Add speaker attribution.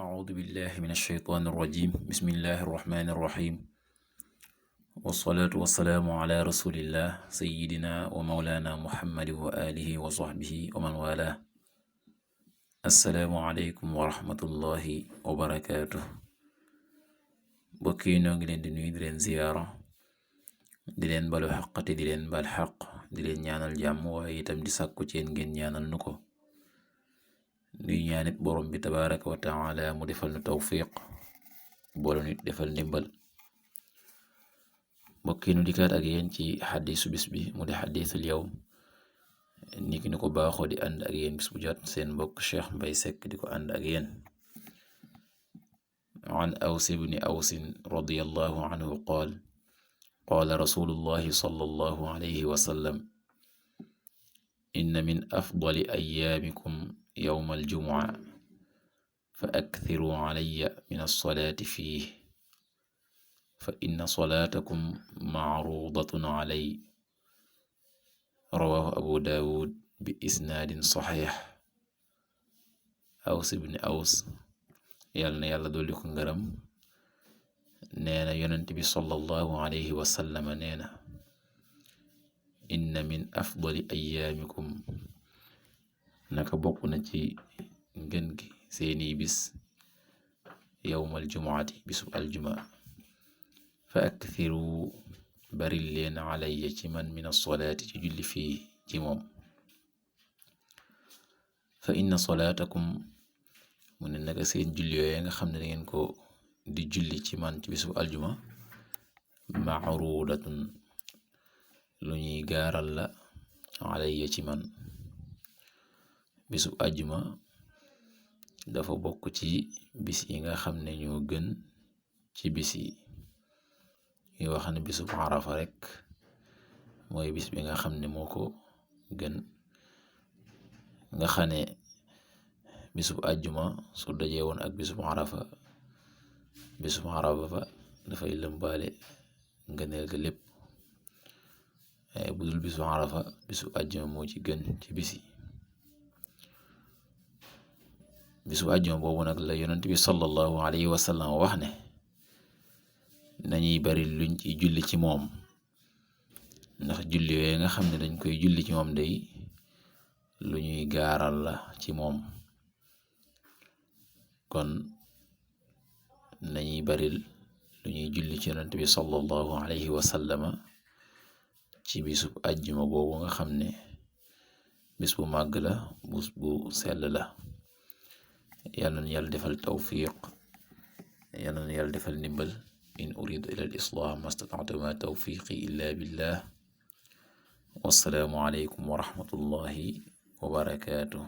Speaker 1: أعوذ بالله من الشيطان الرجيم بسم الله الرحمن الرحيم والصلاة والسلام على رسول الله سيدنا ومولانا محمد وآله وصحبه ومن والاه السلام عليكم ورحمة الله وبركاته bokki noo ngi leen di nuyu di leen ziyaara di leen balu xaqati di leen bal xaq di leen ñaanal jàmm waaye itam di sàkku ci yéen ngeen ñaanal nu ko nuy ñaanit borom bi tabaraka wa taala mu defal nu tawfiq boole nit defal ndimbal mbokki nu dikkaat ak yéen ci xadiisu bis bi mu di xadiisul yawm niki ni ko baaxoo di ànd ak yéen bis bu jot seen mbokk Cheikh Mbay Sekk di ko ànd ak yéen an Aws ibni Awsin radiyallahu anhu qaal qaala rasulullahi sallallahu alayhi wa sallam inna min afdali ayyaamikum yawma aljumuca fa akthiruu calaya min alsalaati fiih fa inna salaatakum macruudatun calay rawaahu abu daawud bi isnaadin saxiix. Aws ibn Aws yàlla na yàlla dolli ko ngërëm neena yonent bi sallallahu alayhi wa sallam neena inna min afdali ayyaamikum naka bokk na ci ngën gi seeni bis yawmal jumuati bisub aljuma fa akthiru baril leen alayya ci man min as-salaati ci julli fii ci moom fa inna salaatakum mu ne naka seen julli yooye nga xam ne dangeen ko di julli ci man ci bisub aljuma ma'rudatun lu ñuy gaaral la alayya ci man bisub aljuma dafa bokk ci bis yi nga xam ne ñoo gën ci bis yi ñu wax ne bisub arafa rek mooy bis bi nga xam ne moo ko gën nga xam ne bisub aljuma su dajee woon ak bisub arafa fa dafay lëmbaale ngëneel ga lépp waaye budul bisub arafa bisub aljuma moo ci gën ci bis yi bisub aljuma boobu nag la yonent bi sallallahu alayhi wa sallam wax ne nañuy bari luñ ci julli ci moom ndax julli yooyu nga xam ne dañ koy julli ci moom day lu ñuy gaaral la ci moom kon nañuy baril lu ñuy julli ci yonent bi sallallahu alayhi wa sallama ci bisub ajjuma boobu nga xam ne bis bu màgg la bus bu sell la. yàlla na yàlla defal tawfiq yàlla na yàlla defal ndimbal in uridu ila al islah mastata'tu ma tawfiqi illa billah wassalaamu alaykum wa rahmatullahi wa barakatuh.